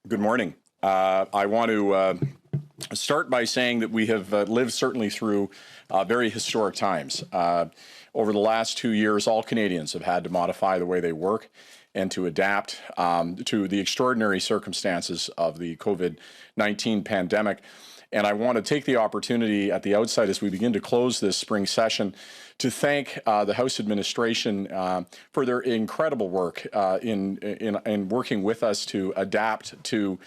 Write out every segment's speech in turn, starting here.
Good morning. I want to start by saying that we have lived certainly through very historic times. Over the last 2 years, all Canadians have had to modify the way they work and to adapt to the extraordinary circumstances of the COVID-19 pandemic. And I want to take the opportunity at the outset as we begin to close this spring session to thank the House administration for their incredible work in working with us to adapt to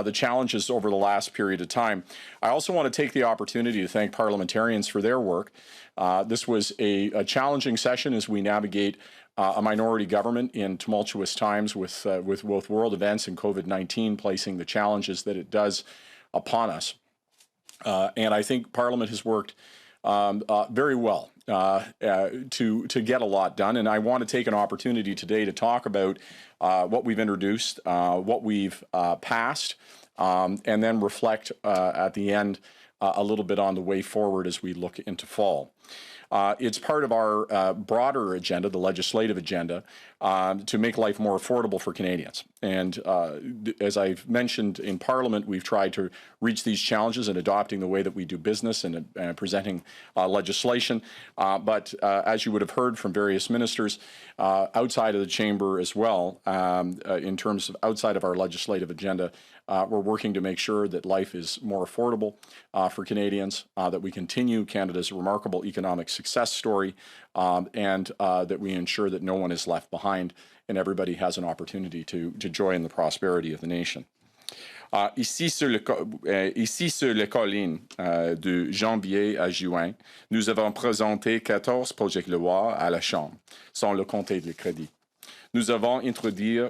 the challenges over the last period of time. I also want to take the opportunity to thank parliamentarians for their work. This was a challenging session as we navigate a minority government in tumultuous times with both world events and COVID-19 placing the challenges that it does upon us. And I think Parliament has worked very well to get a lot done. And I want to take an opportunity today to talk about what we've introduced, what we've passed, and then reflect at the end a little bit on the way forward as we look into fall. It's part of our broader agenda, the legislative agenda, to make life more affordable for Canadians. And as I've mentioned in Parliament, we've tried to reach these challenges in adopting the way that we do business and presenting legislation. But as you would have heard from various ministers outside of the chamber as well, in terms of outside of our legislative agenda, we're working to make sure that life is more affordable for Canadians, that we continue Canada's remarkable economic success story, and that we ensure that no one is left behind and everybody has an opportunity to join in the prosperity of the nation. Ici sur les collines de janvier à juin, nous avons présenté 14 projets de loi à la Chambre, sans le compter les crédits. Nous avons introduit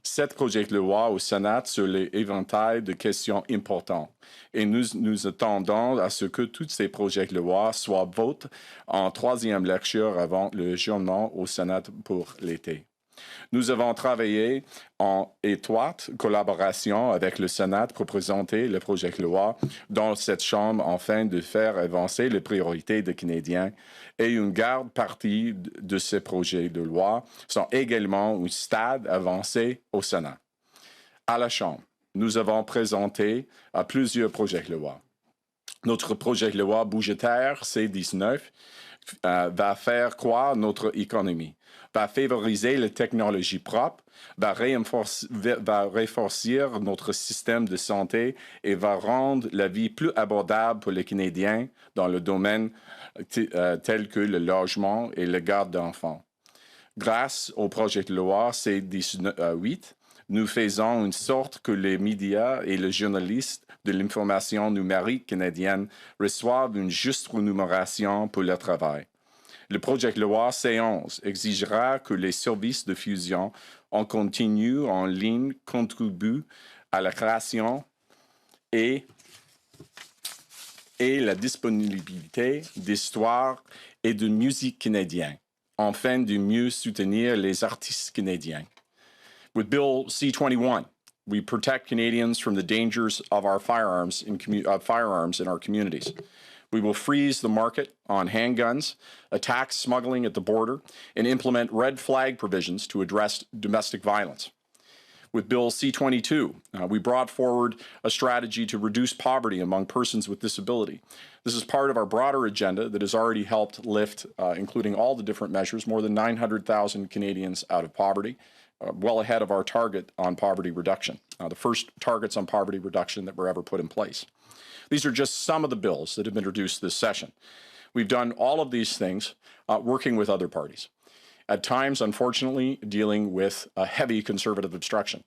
7 projets de loi au Sénat sur l'éventail de questions importantes et nous attendons à ce que tous ces projets de loi soient votés en troisième lecture avant le adjournement au Sénat pour l'été. Nous avons travaillé en étroite collaboration avec le Sénat pour présenter le projet de loi dans cette Chambre afin de faire avancer les priorités des Canadiens et une grande partie de ces projets de loi sont également un stade avancé au Sénat. À la Chambre, nous avons présenté plusieurs projets de loi. Notre projet de loi budgétaire C-19 va faire croître notre économie, va favoriser les technologies propres, va renforcer notre système de santé et va rendre la vie plus abordable pour les Canadiens dans le domaine tel que le logement et la garde d'enfants. Grâce au projet de loi C-18, nous faisons en sorte que les médias et les journalistes de l'information numérique canadienne reçoivent une juste rémunération pour leur travail. Le projet de loi C11 exigera que les services de fusion en continu en ligne contribuent à la création et la disponibilité d'histoires et de musique canadienne, afin de mieux soutenir les artistes canadiens. With Bill C-21, we protect Canadians from the dangers of our firearms in our communities. We will freeze the market on handguns, attack smuggling at the border, and implement red flag provisions to address domestic violence. With Bill C-22, we brought forward a strategy to reduce poverty among persons with disability. This is part of our broader agenda that has already helped lift, including all the different measures, more than 900,000 Canadians out of poverty, well ahead of our target on poverty reduction, the first targets on poverty reduction that were ever put in place. These are just some of the bills that have been introduced this session. We've done all of these things working with other parties, at times, unfortunately, dealing with a heavy Conservative obstruction.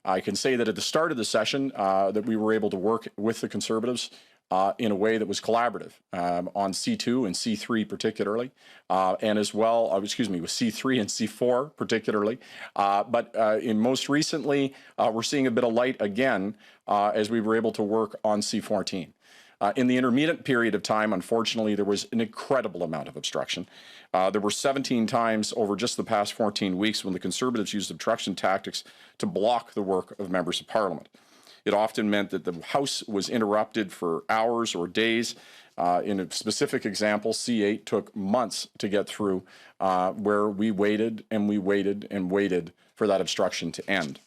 I can say that at the start of the session that we were able to work with the Conservatives in a way that was collaborative on C2 and C3 particularly, and as well, with C3 and C4 particularly. But in most recently, we're seeing a bit of light again as we were able to work on C14. In the intermediate period of time, unfortunately, there was an incredible amount of obstruction. There were 17 times over just the past 14 weeks when the Conservatives used obstruction tactics to block the work of members of Parliament. It often meant that the House was interrupted for hours or days. In a specific example, C8 took months to get through, where we waited and we waited and waited for that obstruction to end.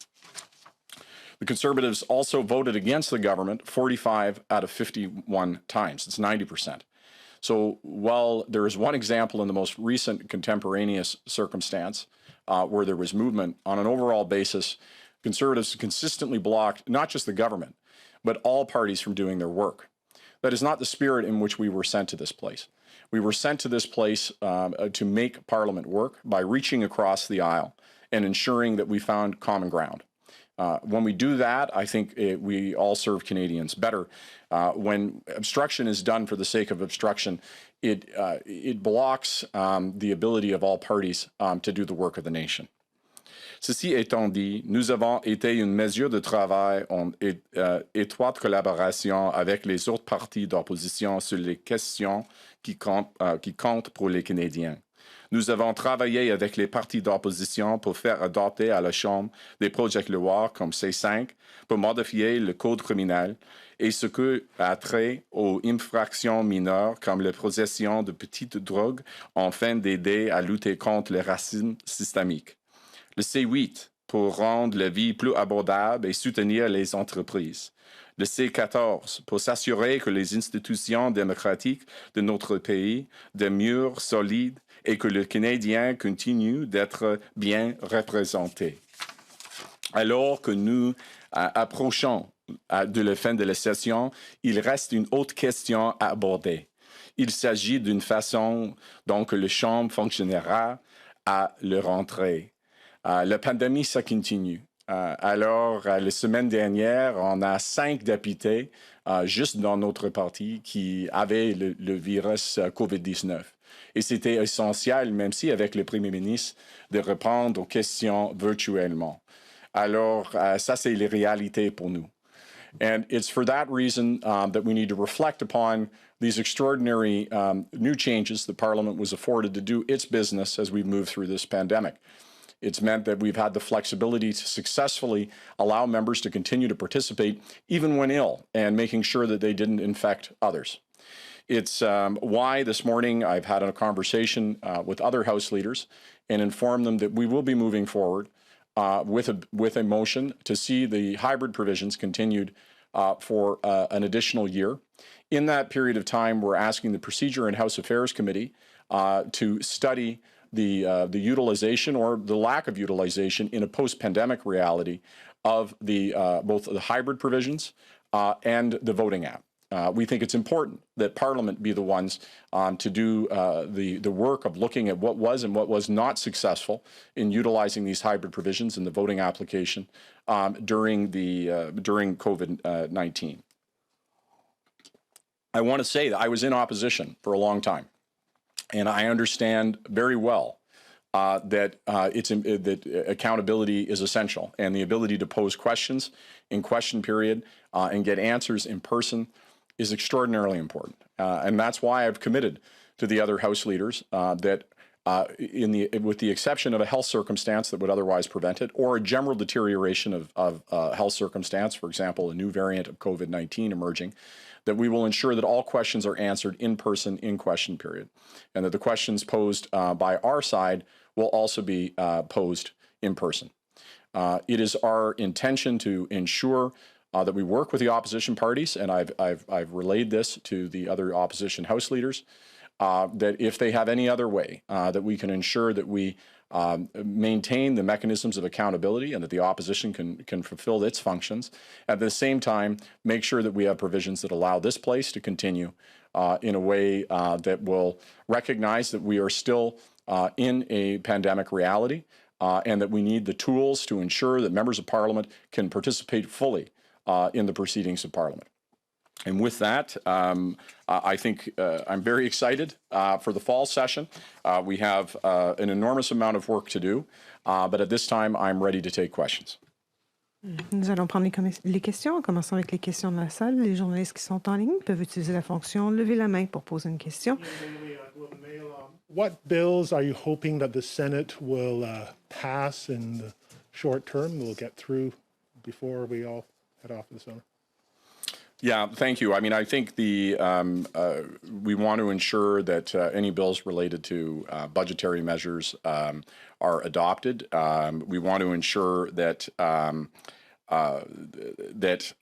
The Conservatives also voted against the government 45 out of 51 times. It's 90%. So while there is one example in the most recent contemporaneous circumstance where there was movement, on an overall basis, Conservatives consistently blocked not just the government, but all parties from doing their work. That is not the spirit in which we were sent to this place. We were sent to this place to make Parliament work by reaching across the aisle and ensuring that we found common ground. When we do that, I think we all serve Canadians better. When obstruction is done for the sake of obstruction, it blocks the ability of all parties to do the work of the nation. Ceci étant dit, nous avons été une mesure de travail en étroite collaboration avec les autres partis d'opposition sur les questions qui comptent pour les Canadiens. Nous avons travaillé avec les partis d'opposition pour faire adopter à la Chambre des projets de loi comme C5 pour modifier le code criminel et ce qui a trait aux infractions mineures comme la possession de petites drogues afin d'aider à lutter contre le racisme systémique. Le C8 pour rendre la vie plus abordable et soutenir les entreprises. Le C14 pour s'assurer que les institutions démocratiques de notre pays demeurent solides et que le Canadien continue d'être bien représenté. Alors que nous approchons de la fin de la session, il reste une autre question à aborder. Il s'agit d'une façon dont la Chambre fonctionnera à la rentrée. La pandémie, ça continue. Alors, la semaine dernière, on a 5 députés juste dans notre parti qui avaient le virus COVID-19. Et c'était essentiel, même si avec le Premier ministre, de répondre aux questions virtuellement. Alors, ça, c'est les réalités pour nous. And it's for that reason that we need to reflect upon these extraordinary new changes that Parliament was afforded to do its business as we move through this pandemic. It's meant that we've had the flexibility to successfully allow members to continue to participate even when ill and making sure that they didn't infect others. It's why this morning I've had a conversation with other House leaders and informed them that we will be moving forward with a motion to see the hybrid provisions continued for an additional year. In that period of time, we're asking the Procedure and House Affairs Committee to study the utilization or the lack of utilization in a post-pandemic reality of both the hybrid provisions and the voting app. We think it's important that Parliament be the ones to do the work of looking at what was and what was not successful in utilizing these hybrid provisions in the voting application during COVID-19. I want to say that I was in opposition for a long time. And I understand very well that accountability is essential, and the ability to pose questions in question period and get answers in person is extraordinarily important. And that's why I've committed to the other House leaders that with the exception of a health circumstance that would otherwise prevent it, or a general deterioration of health circumstance, for example, a new variant of COVID-19 emerging, that we will ensure that all questions are answered in person in question period, and that the questions posed by our side will also be posed in person. It is our intention to ensure that we work with the opposition parties, and I've relayed this to the other opposition House leaders, that if they have any other way, that we can ensure that we maintain the mechanisms of accountability and that the opposition can fulfill its functions. At the same time, make sure that we have provisions that allow this place to continue in a way that will recognize that we are still in a pandemic reality and that we need the tools to ensure that members of Parliament can participate fully in the proceedings of Parliament. And with that, I think I'm very excited for the fall session. We have an enormous amount of work to do, but at this time, I'm ready to take questions. Nous allons prendre les questions, en commençant avec les questions de la salle. Les journalistes qui sont en ligne peuvent utiliser la fonction « Lever la main » pour poser une question. What bills are you hoping that the Senate will pass in the short term, we'll get through before we all head off for the summer? Yeah, thank you. I mean, I think we want to ensure that any bills related to budgetary measures are adopted. We want to ensure that that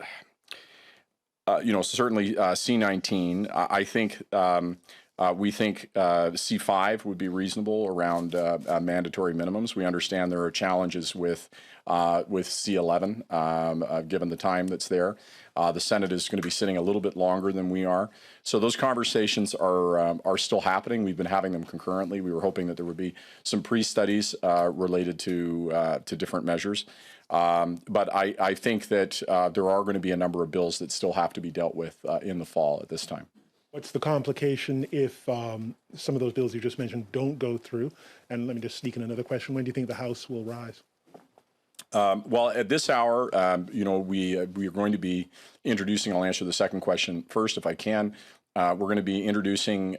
certainly C19. I think we think C5 would be reasonable around mandatory minimums. We understand there are challenges with C11 given the time that's there. The Senate is going to be sitting a little bit longer than we are. So those conversations are still happening. We've been having them concurrently. We were hoping that there would be some pre-studies related to different measures. But I think that there are going to be a number of bills that still have to be dealt with in the fall at this time. What's the complication if some of those bills you just mentioned don't go through? And let me just sneak in another question. When do you think the House will rise? Well, at this hour, we are going to be introducing, I'll answer the second question first if I can. We're going to be introducing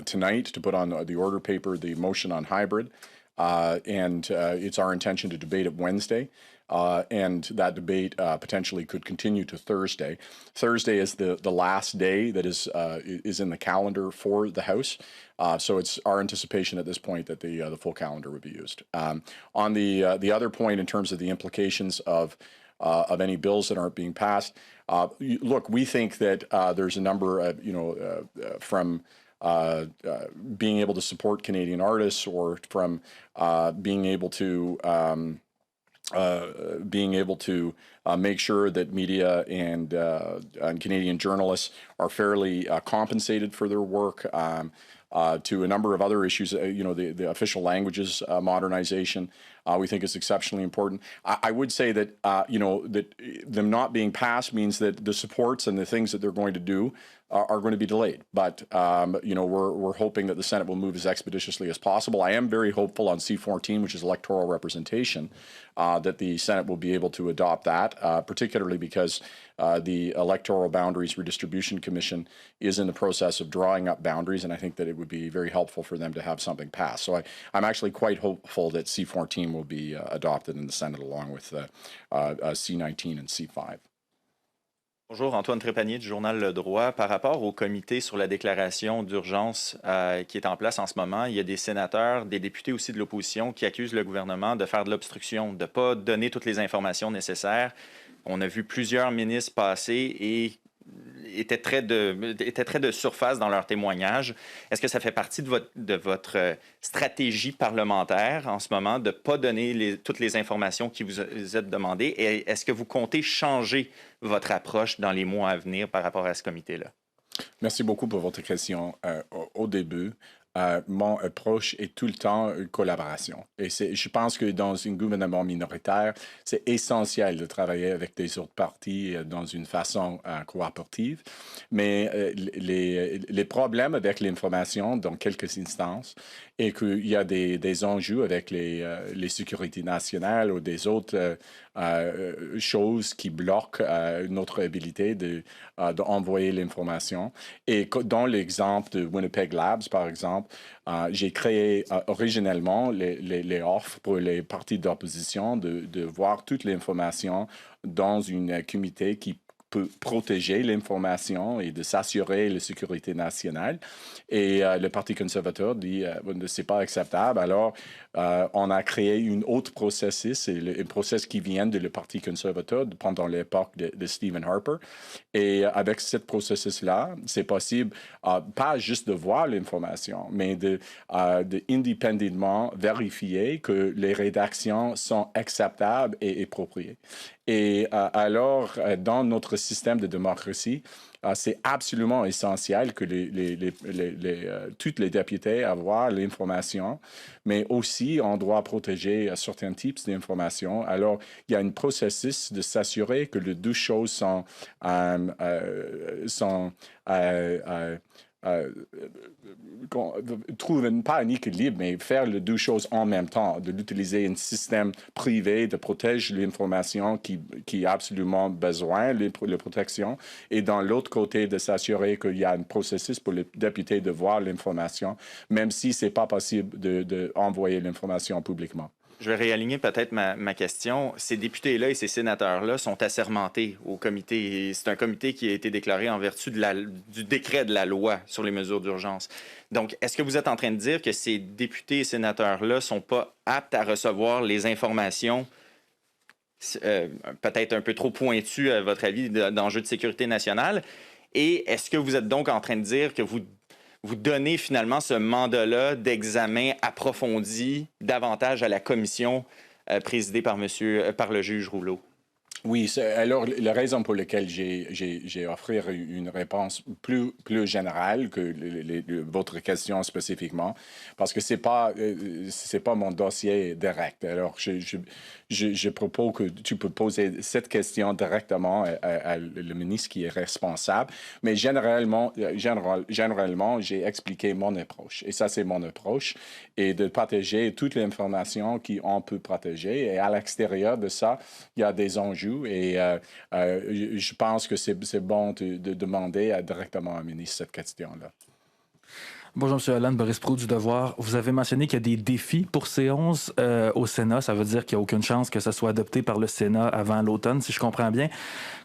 tonight to put on the order paper the motion on hybrid. And it's our intention to debate it Wednesday. And that debate potentially could continue to Thursday. Thursday is the last day that is in the calendar for the House. So it's our anticipation at this point that the full calendar would be used. On the other point, in terms of the implications of any bills that aren't being passed, look, we think that there's a number, from being able to support Canadian artists, or from being able to make sure that media and Canadian journalists are fairly compensated for their work, to a number of other issues, the official languages modernization, we think is exceptionally important. I would say that, that them not being passed means that the supports and the things that they're going to do are going to be delayed. But, we're hoping that the Senate will move as expeditiously as possible. I am very hopeful on C14, which is electoral representation, that the Senate will be able to adopt that, particularly because the Electoral Boundaries Redistribution Commission is in the process of drawing up boundaries, and I think that it would be very helpful for them to have something passed. So I'm actually quite hopeful that C14 will be adopted in the Senate along with C19 and C5. Bonjour, Antoine Trépanier du journal Le Droit. Par rapport au comité sur la déclaration d'urgence qui est en place en ce moment, il y a des sénateurs, des députés aussi de l'opposition qui accusent le gouvernement de faire de l'obstruction, de ne pas donner toutes les informations nécessaires. On a vu plusieurs ministres passer et étaient très de surface dans leurs témoignages. Est-ce que ça fait partie de votre stratégie parlementaire en ce moment de ne pas donner toutes les informations qui vous êtes demandées? Et est-ce que vous comptez changer votre approche dans les mois à venir par rapport à ce comité-là? Merci beaucoup pour votre question. Au début, mon approche est tout le temps une collaboration. Et je pense que dans un gouvernement minoritaire, c'est essentiel de travailler avec des autres partis dans une façon coopérative. Mais les problèmes avec l'information dans quelques instances et qu'il y a des enjeux avec les sécurités nationales ou des autres choses qui bloquent notre habilité d'envoyer l'information. Et dans l'exemple de Winnipeg Labs, par exemple, j'ai créé originellement les offres pour les partis d'opposition de voir toute l'information dans une comité qui peut protéger l'information et de s'assurer la sécurité nationale. Et le Parti conservateur dit que ce n'est pas acceptable. Alors, on a créé un autre processus, un processus qui vient de le Parti conservateur pendant l'époque de Stephen Harper. Et avec ce processus-là, c'est possible pas juste de voir l'information, mais de indépendamment vérifier que les rédactions sont acceptables et appropriées. Et alors, dans notre système de démocratie, c'est absolument essentiel que tous les députés aient l'information, mais aussi on doit protéger certains types d'informations. Alors, il y a un processus de s'assurer que les deux choses trouvent pas un équilibre, mais faire les deux choses en même temps, de l'utiliser un système privé de protéger l'information qui a absolument besoin de protection, et dans l'autre côté de s'assurer qu'il y a un processus pour les députés de voir l'information, même si c'est pas possible d'envoyer l'information publiquement. Je vais réaligner peut-être ma question. Ces députés-là et ces sénateurs-là sont assermentés au comité. C'est un comité qui a été déclaré en vertu du décret de la loi sur les mesures d'urgence. Donc, est-ce que vous êtes en train de dire que ces députés et sénateurs-là ne sont pas aptes à recevoir les informations peut-être un peu trop pointu, à votre avis, d'enjeux de sécurité nationale. Et est-ce que vous êtes donc en train de dire que vous donnez finalement ce mandat-là d'examen approfondi davantage à la commission présidée par le juge Rouleau? Oui, alors la raison pour laquelle j'ai offert une réponse plus générale que votre question spécifiquement, parce que c'est pas mon dossier direct. Alors je propose que tu peux poser cette question directement à le ministre qui est responsable. Mais généralement, j'ai expliqué mon approche. Et ça, c'est mon approche. Et de partager toute l'information qu'on peut partager. Et à l'extérieur de ça, il y a des enjeux. Et je pense que c'est bon de demander directement au ministre cette question-là. Bonjour, M. Holland, Boris Proulx du Devoir. Vous avez mentionné qu'il y a des défis pour C11 au Sénat. Ça veut dire qu'il n'y a aucune chance que ça soit adopté par le Sénat avant l'automne, si je comprends bien.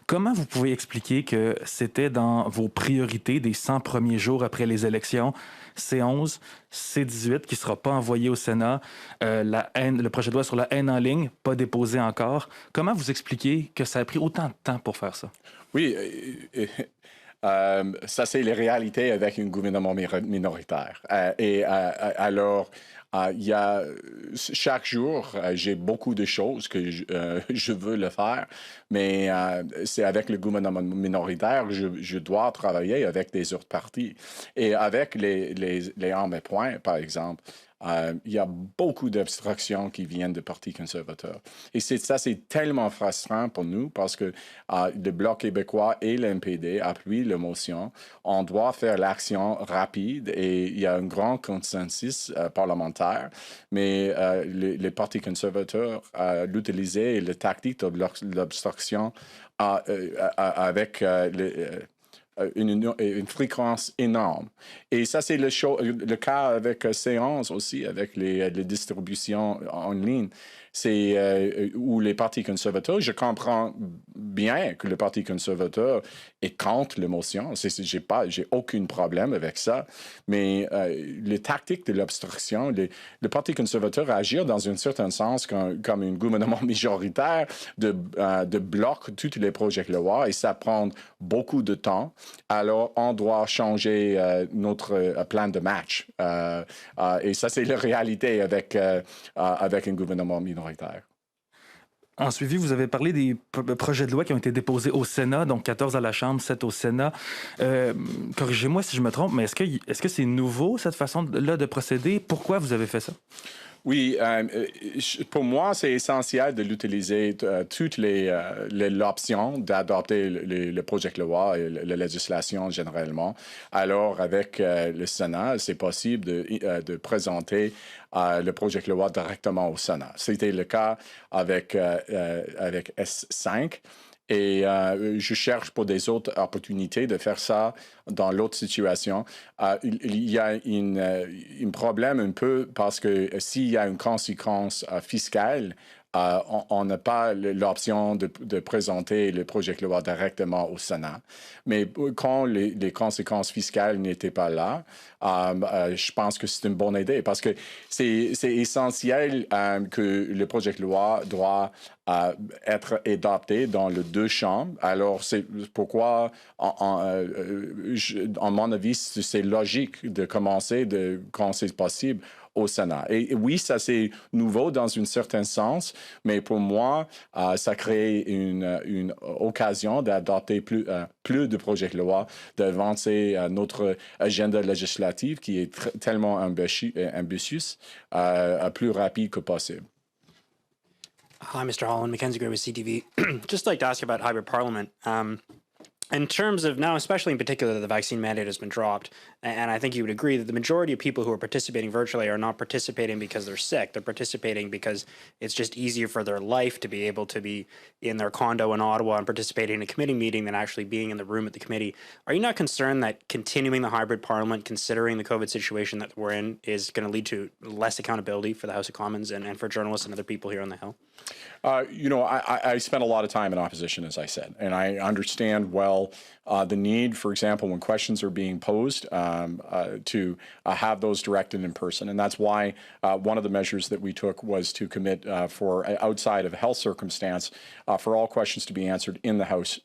Comment vous pouvez expliquer que c'était dans vos priorités des 100 premiers jours après les élections, C11, C18, qui ne sera pas envoyé au Sénat, le projet de loi sur la haine en ligne, pas déposé encore. Comment vous expliquez que ça a pris autant de temps pour faire ça? Oui, ça, c'est les réalités avec un gouvernement minoritaire. Alors, il y a, chaque jour, j'ai beaucoup de choses que je veux le faire, mais c'est avec le gouvernement minoritaire, je dois travailler avec des autres partis. Et avec les armes et poings, par exemple, il y a beaucoup d'obstructions qui viennent du Parti conservateur. Et ça, c'est tellement frustrant pour nous parce que le Bloc québécois et l'NPD appuient la motion. On doit faire l'action rapide et il y a un grand consensus parlementaire. Mais le Parti conservateur a utilisé la tactique de l'obstruction avec une fréquence énorme. Et ça, c'est le cas avec C11 aussi, avec les distributions en ligne. C'est où les partis conservateurs, je comprends bien que le Parti conservateur est contre l'émotion. J'ai aucun problème avec ça. Mais les tactiques de l'obstruction, le Parti conservateur agit dans un certain sens comme un gouvernement majoritaire de bloquer tous les projets de loi et ça prend beaucoup de temps. Alors, on doit changer notre plan de match. Et ça, c'est la réalité avec un gouvernement minoritaire. En suivi, vous avez parlé des projets de loi qui ont été déposés au Sénat, donc 14 à la Chambre, 7 au Sénat. Corrigez-moi si je me trompe, mais est-ce que c'est nouveau, cette façon-là de procéder? Pourquoi vous avez fait ça? Oui, pour moi, c'est essentiel de l'utiliser toutes l'option d'adopter le projet de loi et la législation généralement. Alors, avec le Sénat, c'est possible de présenter le projet de loi directement au Sénat. C'était le cas avec S5. Et je cherche pour des autres opportunités de faire ça dans l'autre situation. Il y a un problème un peu parce que s'il y a une conséquence fiscale, on n'a pas l'option de présenter le projet de loi directement au Sénat. Mais quand les conséquences fiscales n'étaient pas là, je pense que c'est une bonne idée parce que c'est essentiel que le projet de loi doit être adopté dans les deux chambres. Alors, c'est pourquoi, à mon avis, c'est logique de commencer quand c'est possible au Sénat. Et oui, ça c'est nouveau dans un certain sens, mais pour moi, ça crée une occasion d'adopter plus de projets de loi, d'avancer notre agenda législatif qui est tellement ambitieux, plus rapide que possible. Hi, Mr. Holland. Mackenzie Gray with CTV. Just like to ask you about hybrid parliament. In terms of now, especially in particular, that the vaccine mandate has been dropped, and I think you would agree that the majority of people who are participating virtually are not participating because they're sick. They're participating because it's just easier for their life to be able to be in their condo in Ottawa and participating in a committee meeting than actually being in the room at the committee. Are you not concerned that continuing the hybrid parliament, considering the COVID situation that we're in, is going to lead to less accountability for the House of Commons and for journalists and other people here on the Hill? I spent a lot of time in opposition, as I said, and I understand well the need, for example, when questions are being posed, to have those directed in person. And that's why one of the measures that we took was to commit for outside of a health circumstance for all questions to be answered in the House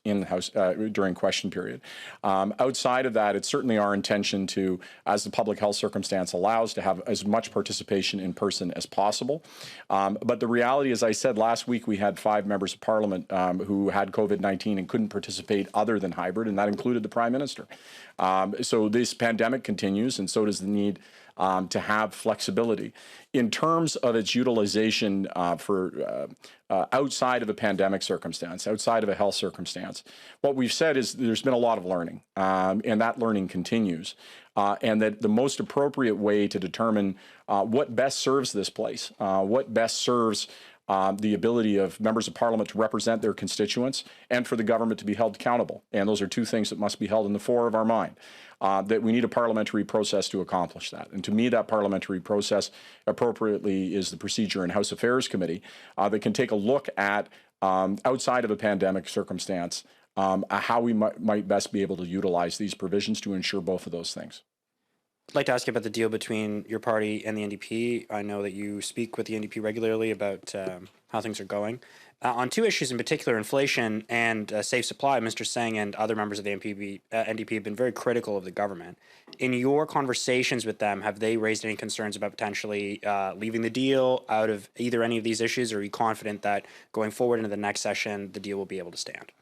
during question period. Outside of that, it's certainly our intention to, as the public health circumstance allows, to have as much participation in person as possible. But the reality, as I said, last week we had 5 members of Parliament who had COVID-19 and couldn't participate other than hybrid, and that included the Prime Minister. So this pandemic continues, and so does the need to have flexibility. In terms of its utilization for outside of a pandemic circumstance, outside of a health circumstance, what we've said is there's been a lot of learning, and that learning continues. And that the most appropriate way to determine what best serves this place, what best serves the ability of members of Parliament to represent their constituents and for the government to be held accountable. And those are two things that must be held in the fore of our mind, that we need a parliamentary process to accomplish that. And to me, that parliamentary process appropriately is the Procedure and House Affairs Committee that can take a look at, outside of a pandemic circumstance, how we might best be able to utilize these provisions to ensure both of those things. I'd like to ask you about the deal between your party and the NDP. I know that you speak with the NDP regularly about how things are going. On 2 issues in particular, inflation and safe supply, Mr. Singh and other members of the NDP have been very critical of the government. In your conversations with them, have they raised any concerns about potentially leaving the deal out of either any of these issues, or are you confident that going forward into the next session, the deal will be able to stand?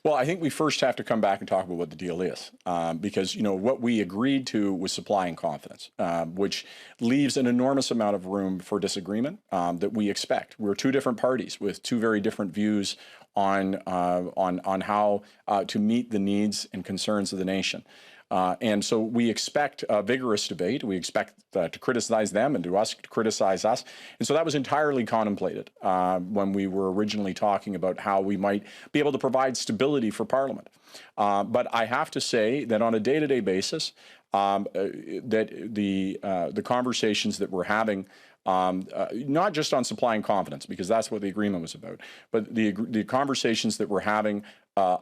Well, I think we first have to come back and talk about what the deal is, because, what we agreed to was supply and confidence, which leaves an enormous amount of room for disagreement that we expect. We're 2 different parties with 2 very different views on how to meet the needs and concerns of the nation. And so we expect a vigorous debate. We expect to criticize them and to criticize us. And so that was entirely contemplated when we were originally talking about how we might be able to provide stability for Parliament. But I have to say that on a day-to-day basis, that the conversations that we're having, not just on supply and confidence, because that's what the agreement was about, but the conversations that we're having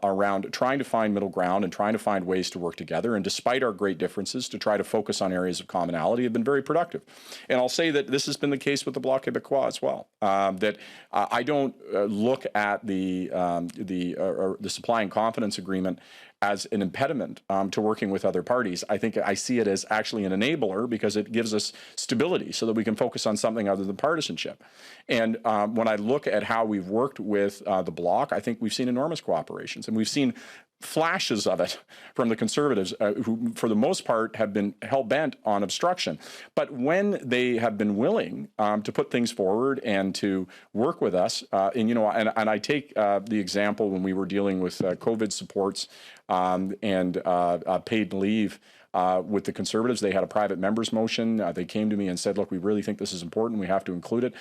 around trying to find middle ground and trying to find ways to work together, and despite our great differences, to try to focus on areas of commonality, have been very productive. And I'll say that this has been the case with the Bloc Québécois as well. That I don't look at the supply and confidence agreement as an impediment to working with other parties. I think I see it as actually an enabler, because it gives us stability so that we can focus on something other than partisanship. And when I look at how we've worked with the Bloc, I think we've seen enormous cooperations, and we've seen flashes of it from the Conservatives, who for the most part have been hell-bent on obstruction. But when they have been willing to put things forward and to work with us, and I take the example when we were dealing with COVID supports and paid leave with the Conservatives. They had a private members motion. They came to me and said, look, we really think this is important. We have to include it.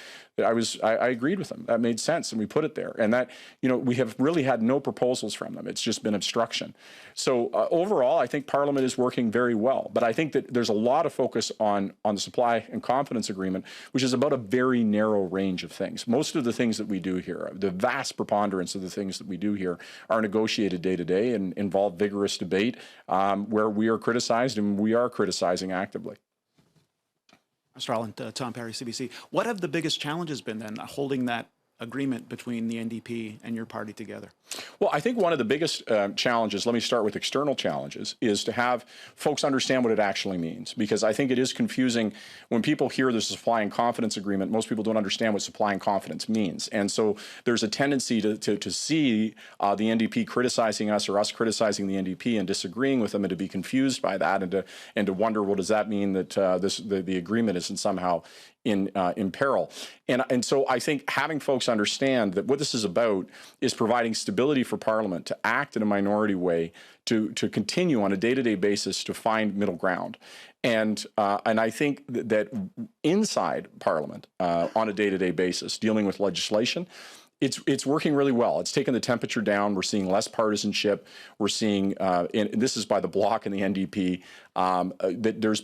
I agreed with them. That made sense, and we put it there. And that, we have really had no proposals from them. It's just been obstruction. So overall, I think Parliament is working very well. But I think that there's a lot of focus on the supply and confidence agreement, which is about a very narrow range of things. Most of the things that we do here, the vast preponderance of the things that we do here, are negotiated day to day and involve vigorous debate where we are criticized, and we are criticizing actively. Mr. Holland, Tom Perry, CBC. What have the biggest challenges been then, holding that agreement between the NDP and your party together? Well, I think one of the biggest challenges, let me start with external challenges, is to have folks understand what it actually means. Because I think it is confusing when people hear the supply and confidence agreement. Most people don't understand what supply and confidence means. And so there's a tendency to see the NDP criticizing us, or us criticizing the NDP and disagreeing with them, and to be confused by that, and to wonder, well, does that mean that the agreement isn't somehow in peril? And so I think having folks understand that what this is about is providing stability for Parliament to act in a minority way, to continue on a day-to-day basis to find middle ground. And I think that inside Parliament, on a day-to-day basis, dealing with legislation, it's working really well. It's taken the temperature down. We're seeing less partisanship. We're seeing, and this is by the Bloc and the NDP, that there's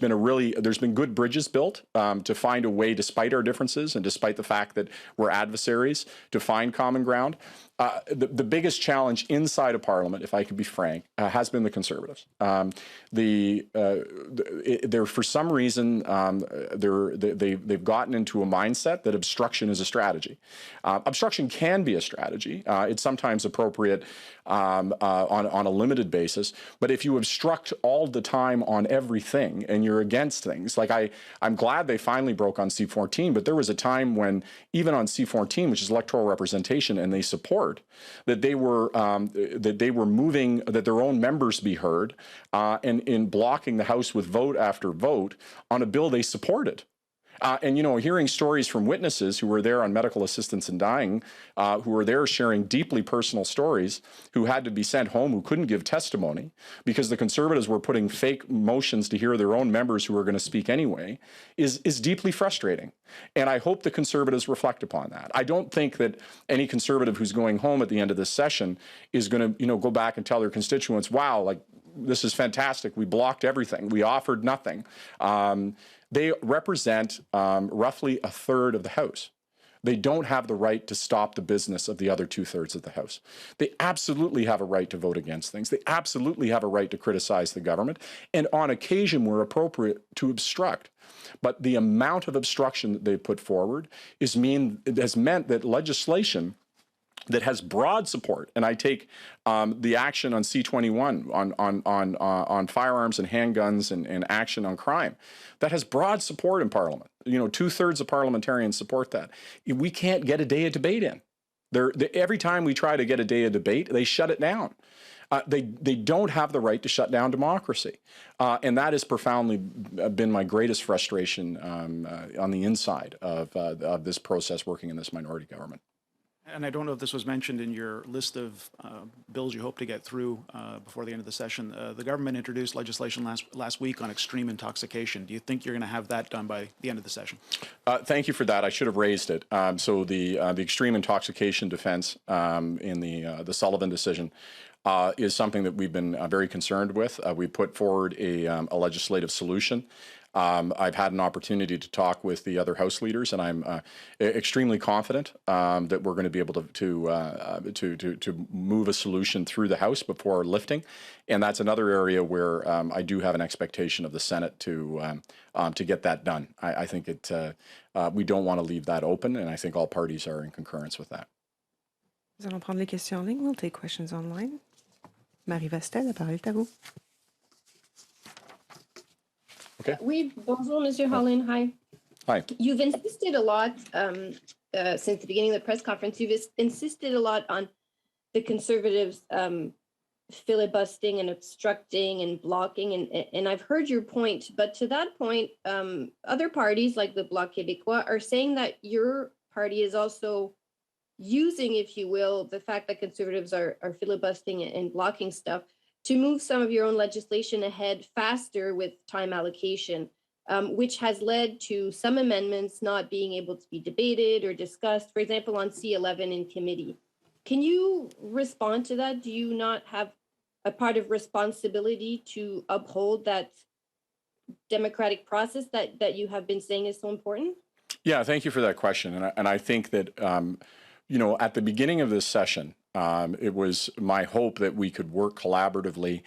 been good bridges built to find a way, despite our differences and despite the fact that we're adversaries, to find common ground. The biggest challenge inside of Parliament, if I could be frank, has been the Conservatives. They're for some reason they've gotten into a mindset that obstruction is a strategy. Obstruction can be a strategy. It's sometimes appropriate on a limited basis, but if you obstruct all the time on everything and you're against things, like I'm glad they finally broke on C-14, but there was a time when even on C-14, which is electoral representation, and they support that they were moving that their own members be heard, and in blocking the House with vote after vote on a bill they supported. And, hearing stories from witnesses who were there on medical assistance in dying, who were there sharing deeply personal stories, who had to be sent home, who couldn't give testimony because the Conservatives were putting fake motions to hear their own members who were going to speak anyway, is deeply frustrating. And I hope the Conservatives reflect upon that. I don't think that any Conservative who's going home at the end of this session is going to, go back and tell their constituents, wow, like, this is fantastic. We blocked everything. We offered nothing. They represent roughly a third of the House. They don't have the right to stop the business of the other 2/3 of the House. They absolutely have a right to vote against things. They absolutely have a right to criticize the government, and on occasion, where appropriate, to obstruct. But the amount of obstruction that they put forward has meant that legislation that has broad support, and I take the action on C-21 on firearms and handguns and action on crime, that has broad support in Parliament. 2/3 of parliamentarians support that. We can't get a day of debate in. Every time we try to get a day of debate, they shut it down. They don't have the right to shut down democracy. And that has profoundly been my greatest frustration on the inside of this process working in this minority government. And I don't know if this was mentioned in your list of bills you hope to get through before the end of the session. The government introduced legislation last week on extreme intoxication. Do you think you're going to have that done by the end of the session? Thank you for that. I should have raised it. So the extreme intoxication defense in the Sullivan decision is something that we've been very concerned with. We put forward a legislative solution. I've had an opportunity to talk with the other House leaders, and I'm extremely confident that we're going to be able to move a solution through the House before lifting. And that's another area where I do have an expectation of the Senate to get that done. I think we don't want to leave that open, and I think all parties are in concurrence with that. Nous allons prendre les questions en ligne. We'll take questions online. Marie Vastel, la parole est à vous. Okay. Oui, bonjour, Monsieur Holland. Hi. Hi. You've insisted a lot since the beginning of the press conference. You've insisted a lot on the Conservatives filibustering and obstructing and blocking, and I've heard your point. But to that point, other parties like the Bloc Québécois are saying that your party is also using, if you will, the fact that Conservatives are filibustering and blocking stuff to move some of your own legislation ahead faster with time allocation, which has led to some amendments not being able to be debated or discussed, for example, on C-11 in committee. Can you respond to that? Do you not have a part of responsibility to uphold that democratic process that you have been saying is so important? Yeah, thank you for that question. And I think that, at the beginning of this session, it was my hope that we could work collaboratively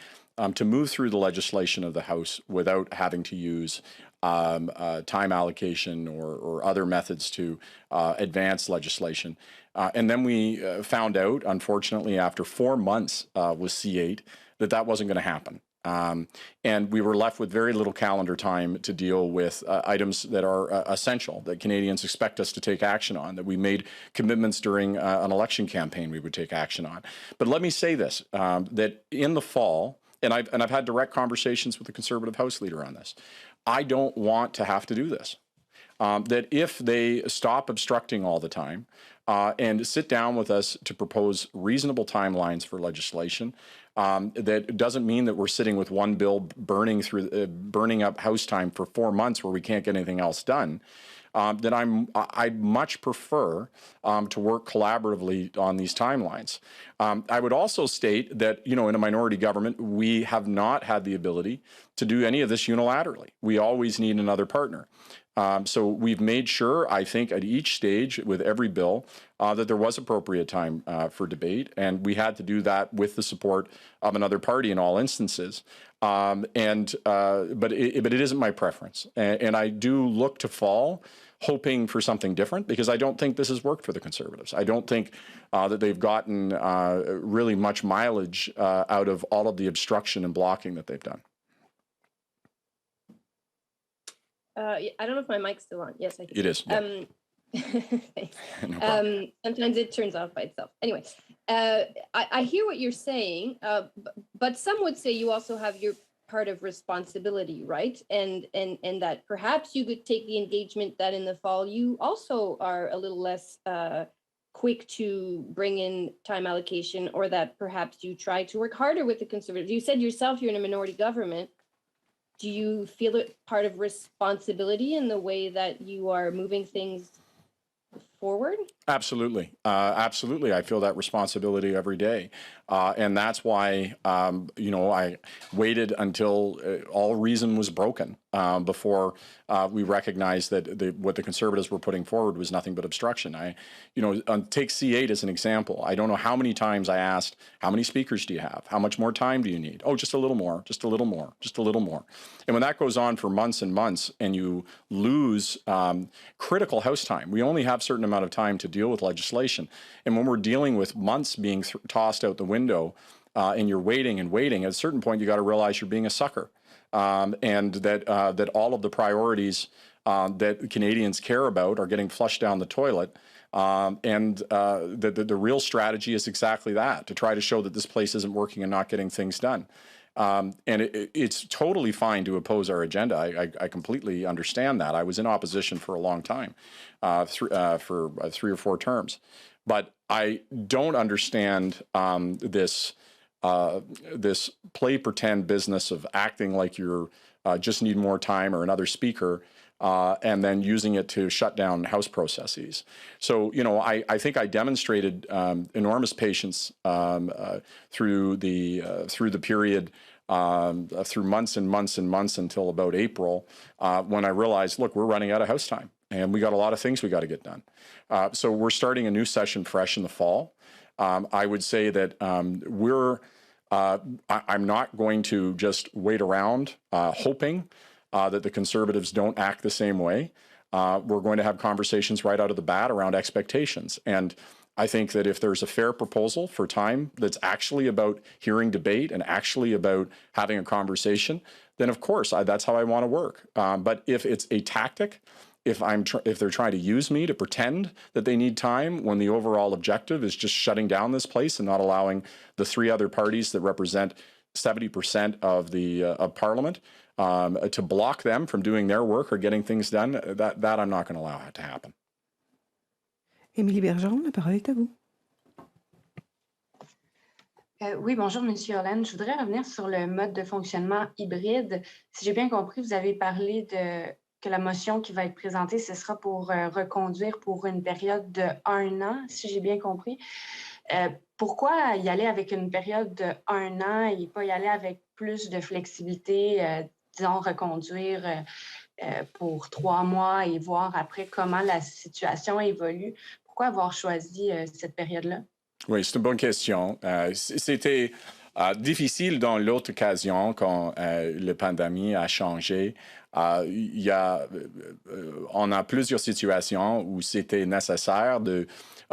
to move through the legislation of the House without having to use time allocation or other methods to advance legislation. And then we found out, unfortunately, after 4 months with C8, that wasn't going to happen. And we were left with very little calendar time to deal with items that are essential, that Canadians expect us to take action on, that we made commitments during an election campaign we would take action on. But let me say this, that in the fall, and I've had direct conversations with the Conservative House Leader on this, I don't want to have to do this. That if they stop obstructing all the time and sit down with us to propose reasonable timelines for legislation, that doesn't mean that we're sitting with one bill burning up House time for 4 months where we can't get anything else done. that I'd much prefer to work collaboratively on these timelines. I would also state that, in a minority government, we have not had the ability to do any of this unilaterally. We always need another partner. So we've made sure, I think, at each stage with every bill that there was appropriate time for debate, and we had to do that with the support of another party in all instances. But it isn't my preference, and I do look to fall hoping for something different, because I don't think this has worked for the Conservatives. I don't think that they've gotten really much mileage out of all of the obstruction and blocking that they've done. I don't know if my mic's still on. Yes, I can. It is. Yeah. Thanks. Sometimes it turns off by itself. Anyway, I hear what you're saying, but some would say you also have your part of responsibility, right? And that perhaps you could take the engagement that in the fall you also are a little less quick to bring in time allocation, or that perhaps you try to work harder with the Conservatives. You said yourself you're in a minority government. Do you feel it part of responsibility in the way that you are moving things forward? Absolutely. Absolutely. I feel that responsibility every day. And that's why, I waited until all reason was broken before we recognized that what the Conservatives were putting forward was nothing but obstruction. Take C8 as an example. I don't know how many times I asked, how many speakers do you have? How much more time do you need? Oh, just a little more, just a little more, just a little more. And when that goes on for months and months, and you lose critical House time, we only have a certain amount of time to deal with legislation. And when we're dealing with months being tossed out the window and you're waiting and waiting, at a certain point, you got to realize you're being a sucker. And that all of the priorities that Canadians care about are getting flushed down the toilet. The real strategy is exactly that, to try to show that this place isn't working and not getting things done. And it's totally fine to oppose our agenda. I completely understand that. I was in opposition for a long time, for 3 or 4 terms. But I don't understand this play pretend business of acting like you're just need more time or another speaker, and then using it to shut down House processes. So, I think I demonstrated enormous patience through the period, through months and months and months until about April, when I realized, look, we're running out of House time, and we got a lot of things we got to get done. So we're starting a new session fresh in the fall. I would say that I'm not going to just wait around hoping that the Conservatives don't act the same way. We're going to have conversations right out of the bat around expectations. And I think that if there's a fair proposal for time that's actually about hearing debate and actually about having a conversation, then of course that's how I want to work. But if it's a tactic, if they're trying to use me to pretend that they need time when the overall objective is just shutting down this place and not allowing the 3 other parties that represent 70% of Parliament to block them from doing their work or getting things done, that I'm not going to allow it to happen. Émilie Bergeron, la parole est à vous. Oui, bonjour, Monsieur Holland. Je voudrais revenir sur le mode de fonctionnement hybride. Si j'ai bien compris, vous avez parlé que la motion qui va être présentée, ce sera pour reconduire pour une période de 1 an, si j'ai bien compris. Pourquoi y aller avec une période de 1 an et pas y aller avec plus de flexibilité, disons, reconduire pour 3 mois et voir après comment la situation évolue? Pourquoi avoir choisi cette période-là? Oui, c'est une bonne question. C'était difficile dans l'autre occasion quand la pandémie a changé. On a plusieurs situations où c'était nécessaire de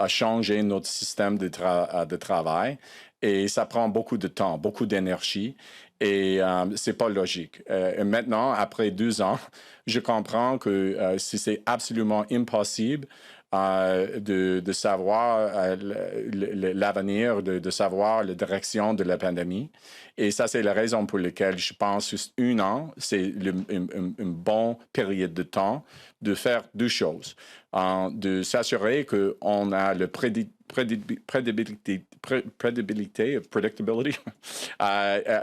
changer notre système de travail, et ça prend beaucoup de temps, beaucoup d'énergie, et c'est pas logique. Et maintenant, après 2 ans, je comprends que c'est absolument impossible de savoir l'avenir, de savoir la direction de la pandémie. Et ça, c'est la raison pour laquelle je pense que 1 an, c'est une bonne période de temps de faire 2 choses. De s'assurer qu'on a le predictability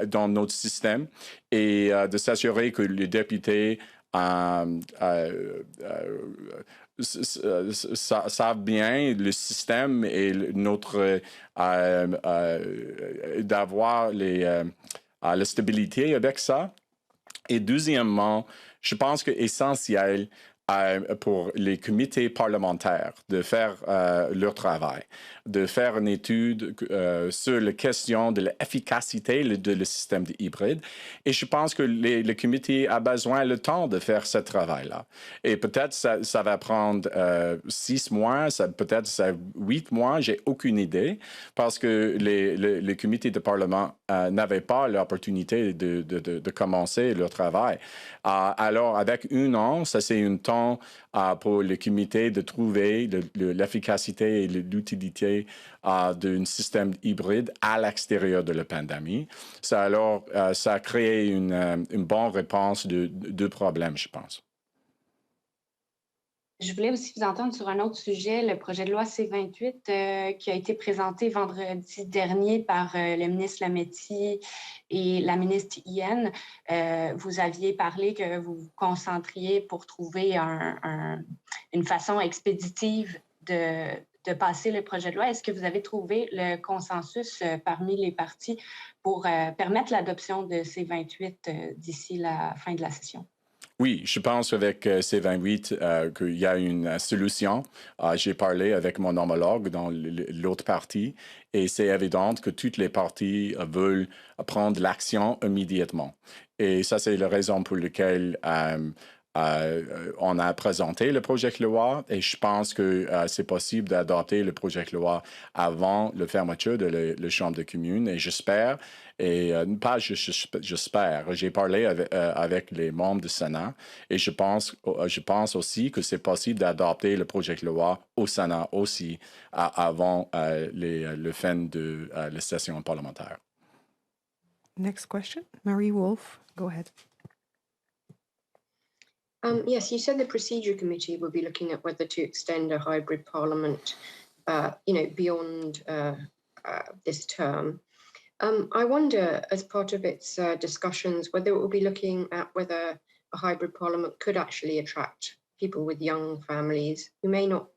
dans notre système, et de s'assurer que les députés savent bien le système et notre d'avoir la stabilité avec ça. Et deuxièmement, je pense que essentiel pour les comités parlementaires de faire leur travail, de faire une étude sur la question de l'efficacité de le système hybride. Et je pense que le comité a besoin de temps de faire ce travail-là. Et peut-être ça va prendre 6 mois, peut-être 8 mois, j'ai aucune idée, parce que les comités de parlement n'avaient pas l'opportunité de commencer leur travail. Alors, avec 1 an, ça c'est un temps pour le comité de trouver l'efficacité et l'utilité d'un système hybride à l'extérieur de la pandémie. Ça a créé une bonne réponse de 2 problèmes, je pense. Je voulais aussi vous entendre sur un autre sujet, le projet de loi C-28 qui a été présenté vendredi dernier par le ministre Lametti et la ministre Yen. Vous aviez parlé que vous vous concentriez pour trouver une façon expéditive de passer le projet de loi. Est-ce que vous avez trouvé le consensus parmi les partis pour permettre l'adoption de C-28 d'ici la fin de la session? Oui, je pense avec C-28 qu'il y a une solution. J'ai parlé avec mon homologue dans l'autre partie et c'est évident que toutes les parties veulent prendre l'action immédiatement. Et ça, c'est la raison pour laquelle on a présenté le projet de loi et je pense que c'est possible d'adopter le projet de loi avant la fermeture de la Chambre de communes et j'espère, et pas j'espère, j'ai parlé avec les membres du Sénat et je pense aussi que c'est possible d'adopter le projet de loi au Sénat aussi avant le fin de la session parlementaire. Next question, Marie Wolf, go ahead. Yes, you said the procedure committee will be looking at whether to extend a hybrid parliament, beyond this term. I wonder, as part of its discussions, whether it will be looking at whether a hybrid parliament could actually attract people with young families who may not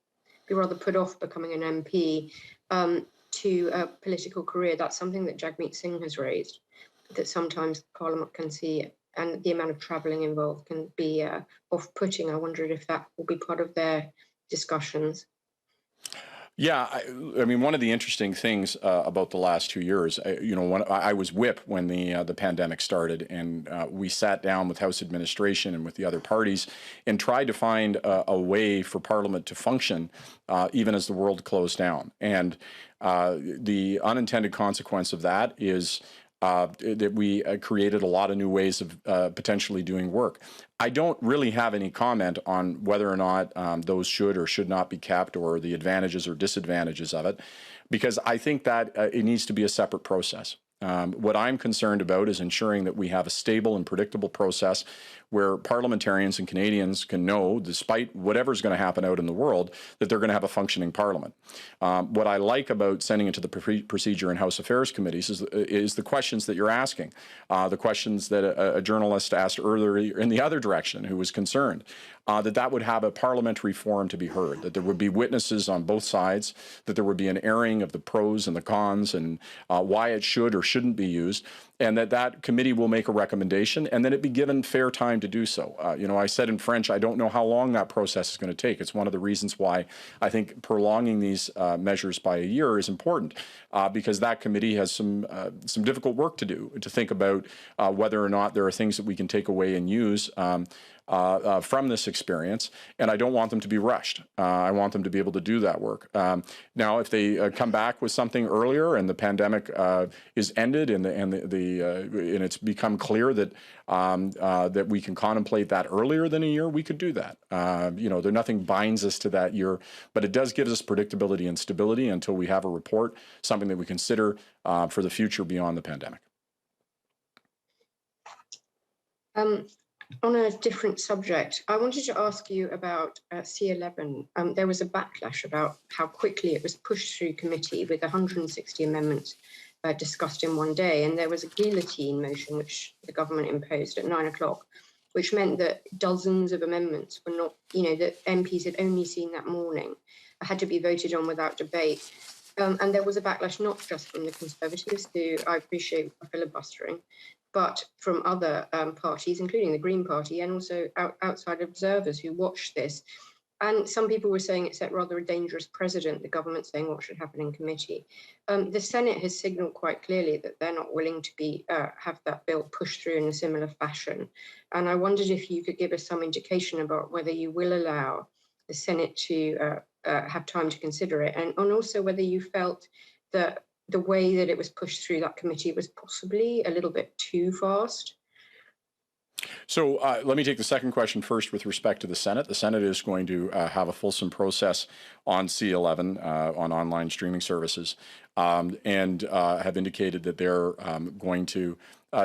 be rather put off becoming an MP to a political career. That's something that Jagmeet Singh has raised, that sometimes Parliament can see and the amount of travelling involved can be off-putting. I wondered if that will be part of their discussions. Yeah, I mean, one of the interesting things about the last 2 years, when I was whip when the pandemic started, and we sat down with House administration and with the other parties and tried to find a way for Parliament to function even as the world closed down. And the unintended consequence of that is that we created a lot of new ways of potentially doing work. I don't really have any comment on whether or not those should or should not be kept or the advantages or disadvantages of it, because I think that it needs to be a separate process. What I'm concerned about is ensuring that we have a stable and predictable process where parliamentarians and Canadians can know, despite whatever's going to happen out in the world, that they're going to have a functioning parliament. What I like about sending it to the Procedure and House Affairs committees is the questions that you're asking, the questions that a journalist asked earlier in the other direction who was concerned, that would have a parliamentary forum to be heard, that there would be witnesses on both sides, that there would be an airing of the pros and the cons and why it should or shouldn't be used, and that committee will make a recommendation and then it be given fair time to do so. I said in French, I don't know how long that process is going to take. It's one of the reasons why I think prolonging these measures by a year is important, because that committee has some difficult work to do, to think about whether or not there are things that we can take away and use from this experience, and I don't want them to be rushed. I want them to be able to do that work. Now, if they come back with something earlier and the pandemic is ended and it's become clear that that we can contemplate that earlier than a year, we could do that. Nothing binds us to that year, but it does give us predictability and stability until we have a report, something that we consider for the future beyond the pandemic. On a different subject, I wanted to ask you about C11. There was a backlash about how quickly it was pushed through committee with 160 amendments discussed in one day. And there was a guillotine motion, which the government imposed at 9 o'clock, which meant that dozens of amendments were not, that MPs had only seen that morning, had to be voted on without debate. And there was a backlash not just from the Conservatives, who I appreciate are filibustering, but from other parties, including the Green Party, and also outside observers who watched this. And some people were saying it set rather a dangerous precedent, the government saying what should happen in committee. The Senate has signalled quite clearly that they're not willing to have that bill pushed through in a similar fashion. And I wondered if you could give us some indication about whether you will allow the Senate to have time to consider it, and also whether you felt that the way that it was pushed through that committee was possibly a little bit too fast. So let me take the second question first with respect to the Senate. The Senate is going to have a fulsome process on C11, on online streaming services, and have indicated that they're going to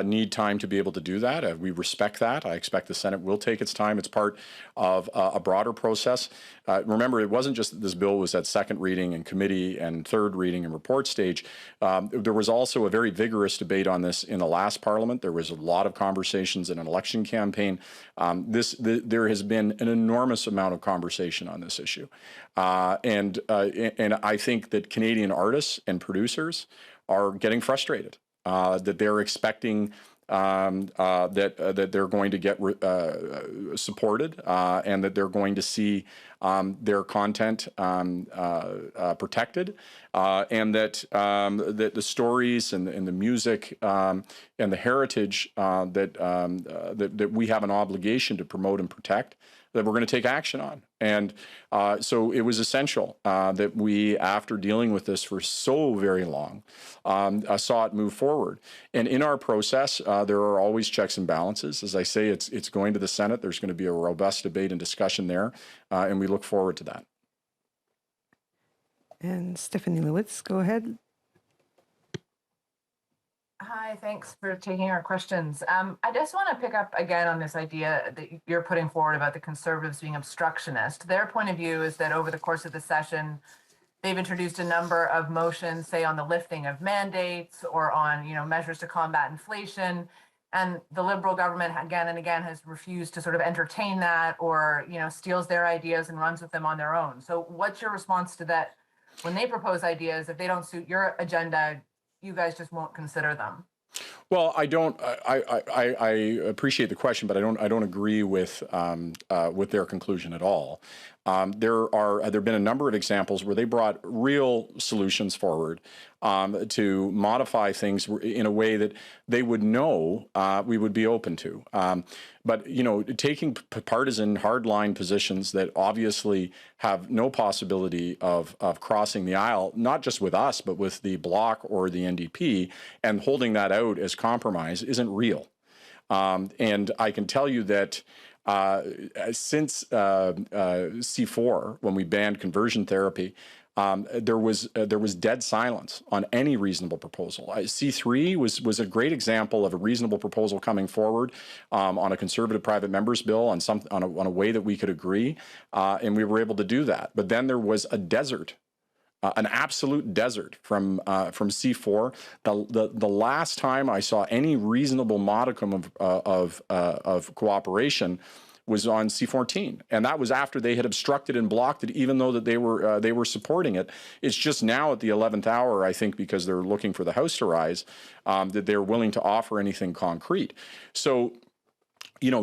need time to be able to do that. We respect that. I expect the Senate will take its time. It's part of a broader process. Remember, it wasn't just that this bill was at second reading in committee and third reading and report stage. There was also a very vigorous debate on this in the last Parliament. There was a lot of conversations in an election campaign. There has been an enormous amount of conversation on this issue. And I think that Canadian artists and producers are getting frustrated. That they're expecting that they're going to get supported and that they're going to see their content protected, and that the stories and the music and the heritage that we have an obligation to promote and protect, that we're going to take action on. And so it was essential that we, after dealing with this for so very long, saw it move forward. And in our process, there are always checks and balances. As I say, it's going to the Senate. There's going to be a robust debate and discussion there, and we look forward to that. And Stephanie Lewis, go ahead. Hi, thanks for taking our questions. I just want to pick up again on this idea that you're putting forward about the Conservatives being obstructionist. Their point of view is that over the course of the session, they've introduced a number of motions, say on the lifting of mandates or on, measures to combat inflation. And the Liberal government again and again has refused to sort of entertain that or, steals their ideas and runs with them on their own. So what's your response to that? When they propose ideas, if they don't suit your agenda, you guys just won't consider them? Well, I don't. I appreciate the question, but I don't agree with their conclusion at all. There have been a number of examples where they brought real solutions forward to modify things in a way that they would know we would be open to. But taking partisan hardline positions that obviously have no possibility of crossing the aisle, not just with us, but with the Bloc or the NDP, and holding that out as compromise isn't real. And I can tell you that since C4, when we banned conversion therapy, there was dead silence on any reasonable proposal. C3 was a great example of a reasonable proposal coming forward on a Conservative private members bill on a way that we could agree, and we were able to do that. But then there was a desert. An absolute desert from C4. The last time I saw any reasonable modicum of cooperation was on C14, and that was after they had obstructed and blocked it, even though that they were supporting it. It's just now at the 11th hour, I think, because they're looking for the House to rise, that they're willing to offer anything concrete. So,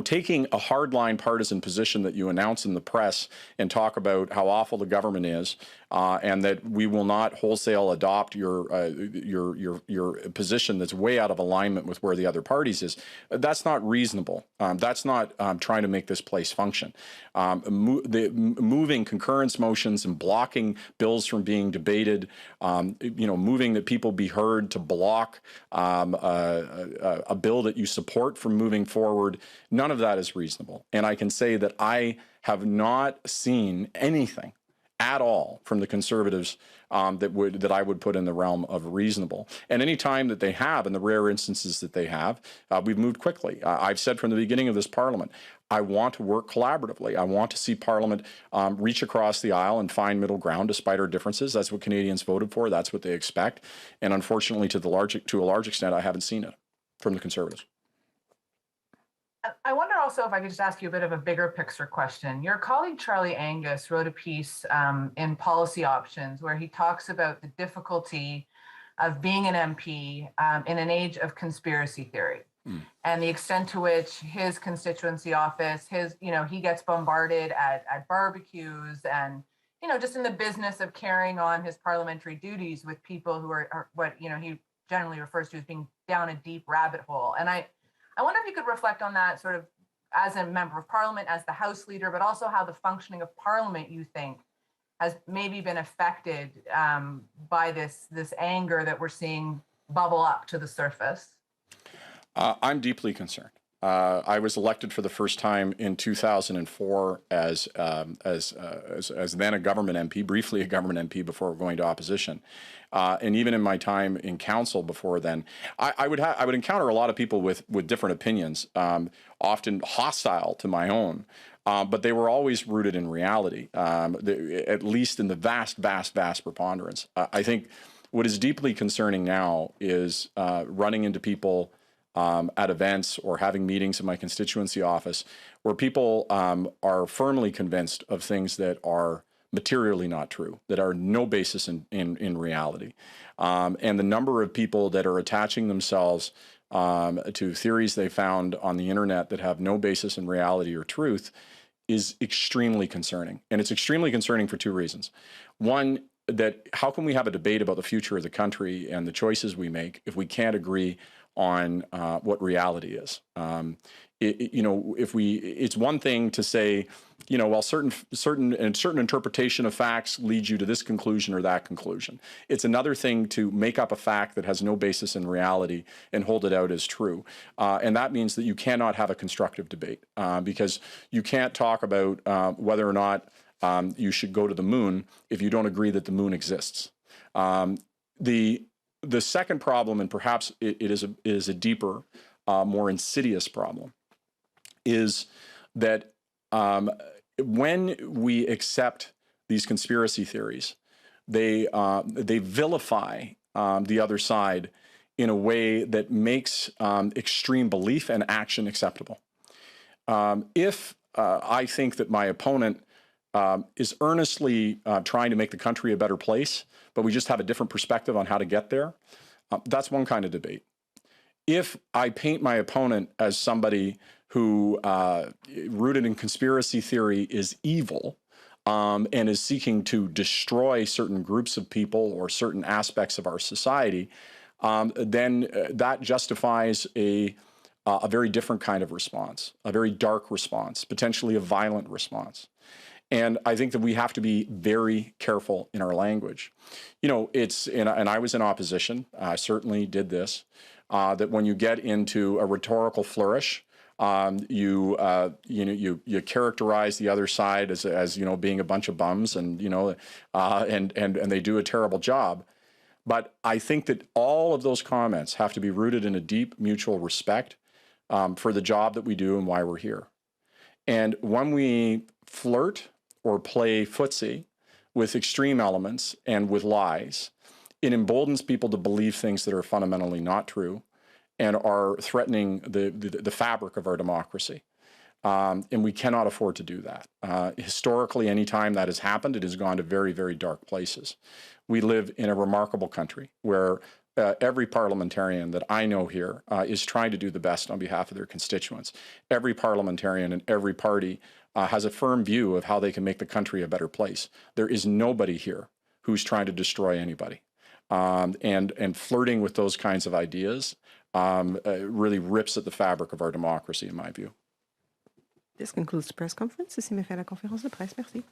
taking a hardline partisan position that you announce in the press and talk about how awful the government is, and that we will not wholesale adopt your position that's way out of alignment with where the other parties is, that's not reasonable. That's not trying to make this place function. Moving concurrence motions and blocking bills from being debated, moving that people be heard to block a bill that you support from moving forward, none of that is reasonable. And I can say that I have not seen anything at all from the Conservatives that I would put in the realm of reasonable. And any time that they have, in the rare instances that they have, we've moved quickly. I've said from the beginning of this Parliament, I want to work collaboratively. I want to see Parliament reach across the aisle and find middle ground despite our differences. That's what Canadians voted for. That's what they expect. And unfortunately, to a large extent, I haven't seen it from the Conservatives. I wonder also if I could just ask you a bit of a bigger picture question. Your colleague Charlie Angus wrote a piece in Policy Options where he talks about the difficulty of being an MP in an age of conspiracy theory and the extent to which his constituency office, he gets bombarded at barbecues and, just in the business of carrying on his parliamentary duties with people who are what, he generally refers to as being down a deep rabbit hole. And I wonder if you could reflect on that sort of as a member of parliament, as the House Leader, but also how the functioning of parliament, you think, has maybe been affected by this anger that we're seeing bubble up to the surface. I'm deeply concerned. I was elected for the first time in 2004 as then a government MP, briefly a government MP before going to opposition. And even in my time in council before then, I would encounter a lot of people with different opinions, often hostile to my own, but they were always rooted in reality, at least in the vast preponderance. I think what is deeply concerning now is running into people at events or having meetings in my constituency office where people are firmly convinced of things that are materially not true, that are no basis in reality. And the number of people that are attaching themselves to theories they found on the internet that have no basis in reality or truth is extremely concerning. And it's extremely concerning for two reasons. One, that how can we have a debate about the future of the country and the choices we make if we can't agree on what reality is? It's one thing to say, well, certain interpretation of facts leads you to this conclusion or that conclusion. It's another thing to make up a fact that has no basis in reality and hold it out as true. And that means that you cannot have a constructive debate because you can't talk about whether or not you should go to the moon if you don't agree that the moon exists. The second problem, and perhaps it is a deeper, more insidious problem, is that when we accept these conspiracy theories, they vilify the other side in a way that makes extreme belief and action acceptable. If I think that my opponent is earnestly trying to make the country a better place, but we just have a different perspective on how to get there, that's one kind of debate. If I paint my opponent as somebody who, rooted in conspiracy theory, is evil and is seeking to destroy certain groups of people or certain aspects of our society, then that justifies a very different kind of response, a very dark response, potentially a violent response. And I think that we have to be very careful in our language. And I was in opposition. I certainly did this. That when you get into a rhetorical flourish, you characterize the other side as being a bunch of bums, and and they do a terrible job. But I think that all of those comments have to be rooted in a deep mutual respect for the job that we do and why we're here. And when we flirt or play footsie with extreme elements and with lies, it emboldens people to believe things that are fundamentally not true and are threatening the fabric of our democracy. And we cannot afford to do that. Historically, any time that has happened, it has gone to very, very dark places. We live in a remarkable country where every parliamentarian that I know here is trying to do the best on behalf of their constituents. Every parliamentarian in every party has a firm view of how they can make the country a better place. There is nobody here who's trying to destroy anybody. And flirting with those kinds of ideas really rips at the fabric of our democracy, in my view. This concludes the press conference. Ceci met fin à la conférence de presse. Merci.